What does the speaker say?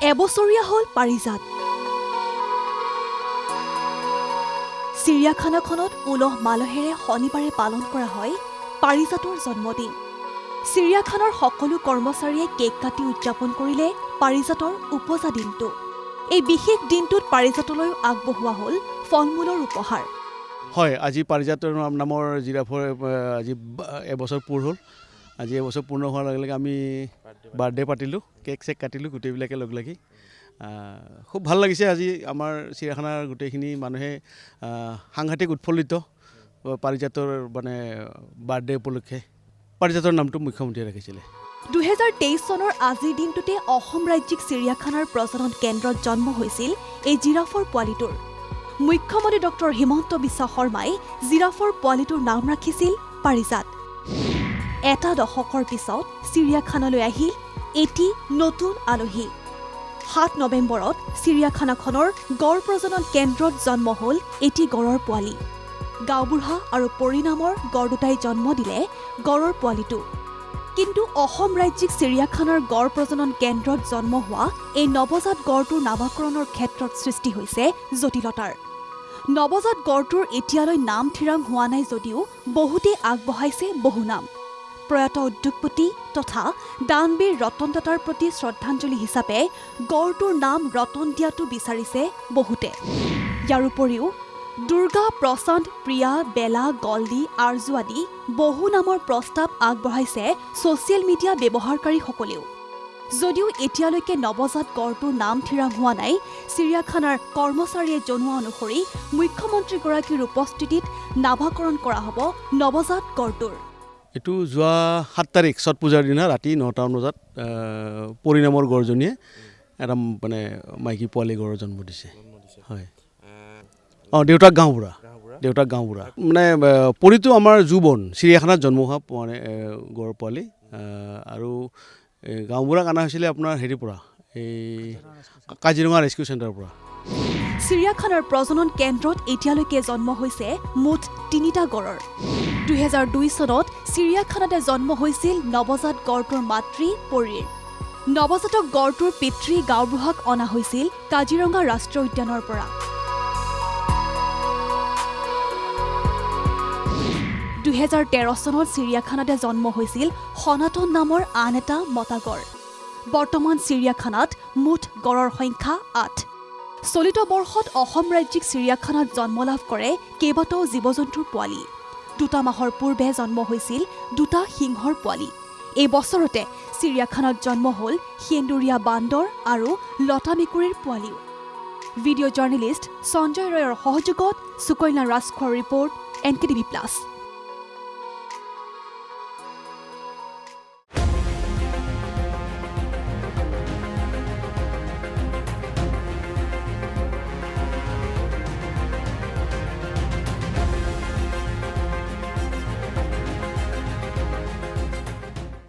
এবছৰীয়া হ'ল পাৰিজাত। চিৰিয়াখানাখনত উলহ মালহেৰে শনিবাৰে পালন কৰা হয় পাৰিজাতৰ জন্মদিন। চিৰিয়াখানাৰ সকলো কৰ্মচাৰীয়ে কেক কাটি উদযাপন কৰিলে পাৰিজাতৰ উপজা দিনটো। এই বিশেষ দিনটোত পাৰিজাতলৈ আগবঢ়োৱা হ'ল ফল-মূলৰ উপহাৰ। হয়, আজি পাৰিজাতৰ নামৰ জিৰাফৰ আজি এবছৰ পূৰ হ'ল। আজি এবছৰ পূৰ্ণ হোৱাৰ লগে লগে আমি বাৰ্থডে পাতিলোঁ, কেক চেক কাটিলোঁ গোটেইবিলাকে লগ লাগি। খুব ভাল লাগিছে। আজি আমাৰ চিৰিয়াখানাৰ গোটেইখিনি মানুহে সাংঘাতিক উৎফুল্লিত পাৰিজাতৰ মানে বাৰ্থডে উপলক্ষে। পাৰিজাতৰ নামটো মুখ্যমন্ত্ৰীয়ে ৰাখিছিলে। 2023 চনৰ আজিৰ দিনটোতে অসম ৰাজ্যিক চিৰিয়াখানাৰ প্ৰজনন কেন্দ্ৰত জন্ম হৈছিল এই জিৰাফৰ পোৱালিটোৰ। মুখ্যমন্ত্ৰী ডক্টৰ হিমন্ত বিশ্ব শৰ্মাই জিৰাফৰ পোৱালিটোৰ নাম ৰাখিছিল পাৰিজাত। এটা দশকৰ পিছত চিৰিয়াখানালৈ আহিল এটি নতুন আলহী। 7 নৱেম্বৰত চিৰিয়াখানাখনৰ গড় প্ৰজনন কেন্দ্ৰত জন্ম হ'ল এটি গড়ৰ পোৱালি। গাঁওবুঢ়া আৰু পৰিণামৰ গড় দুটাই জন্ম দিলে গড়ৰ পোৱালিটো। কিন্তু অসম ৰাজ্যিক চিৰিয়াখানাৰ গড় প্ৰজনন কেন্দ্ৰত জন্ম হোৱা এই নৱজাত গড়টোৰ নামকৰণৰ ক্ষেত্ৰত সৃষ্টি হৈছে জটিলতাৰ। নৱজাত গড়টোৰ এতিয়ালৈ নাম ঠিৰাং হোৱা নাই যদিও বহুতেই আগবঢ়াইছে বহু নাম। প্ৰয়াত উদ্যোগপতি তথা দানবীৰ ৰতন টাটাৰ প্ৰতি শ্ৰদ্ধাঞ্জলি হিচাপে গড়টোৰ নাম ৰতন দিয়াটো বিচাৰিছে বহুতে। ইয়াৰ উপৰিও দুৰ্গা, প্ৰশান্ত, প্ৰিয়া, বেলা, গল্ডি, আৰ্জু আদি বহু নামৰ প্ৰস্তাৱ আগবঢ়াইছে ছ'চিয়েল মিডিয়া ব্যৱহাৰকাৰীসকলেও। যদিও এতিয়ালৈকে নৱজাত গড়টোৰ নাম ঠিৰাং হোৱা নাই, চিৰিয়াখানাৰ কৰ্মচাৰীয়ে জনোৱা অনুসৰি মুখ্যমন্ত্ৰীগৰাকীৰ উপস্থিতিত নামাকৰণ কৰা হ'ব নৱজাত গড়টোৰ। এইটো যোৱা 7 তাৰিখ ছট পূজাৰ দিনা ৰাতি 9টামান বজাত পৰিণামৰ গড়জনীয়ে এটা মানে মাইকী পোৱালি গড়ৰ জন্ম দিছে। হয়, দেউতাক গাঁওবুঢ়া মানে পৰিটো আমাৰ জুবন চিৰিয়াখানাত জন্ম হোৱা মানে গড় পোৱালি। আৰু গাঁওবুঢ়াক অনা হৈছিলে আপোনাৰ হেৰিৰ পৰা, এই কাজিৰঙা ৰেস্কিউ চেণ্টাৰৰ পৰা। চিৰিয়াখানাৰ প্ৰজনন কেন্দ্ৰত এতিয়ালৈকে জন্ম হৈছে মুঠ 3টা গড়ৰ। 2002 চনত চিৰিয়াখানাতে জন্ম হৈছিল নৱজাত গড়টোৰ মাতৃ পৰীৰ। নৱজাতক গড়টোৰ পিতৃ গাঁওবুঢ়াক অনা হৈছিল কাজিৰঙা ৰাষ্ট্ৰীয় উদ্যানৰ পৰা। 2013 চনত চিৰিয়াখানাতে জন্ম হৈছিল সনাতন নামৰ আন এটা মতা গড়। বৰ্তমান চিৰিয়াখানাত মুঠ গড়ৰ সংখ্যা 8। চলিত বৰ্ষত অসম ৰাজ্যিক চিৰিয়াখানাত জন্ম লাভ কৰে কেইবাটাও জীৱ-জন্তুৰ পোৱালি। 2 মাহৰ পূৰ্বে জন্ম হৈছিল 2টা সিংহৰ পোৱালি। এই বছৰতে চিৰিয়াখানাত জন্ম হ'ল সেন্দুৰীয়া বান্দৰ আৰু লতা মেকুৰীৰ পোৱালিও। ভিডিঅ' জাৰ্নেলিষ্ট সঞ্জয় ৰয়ৰ সহযোগত সুকন্যা ৰাজখোৱাৰ ৰিপৰ্ট NKTV+।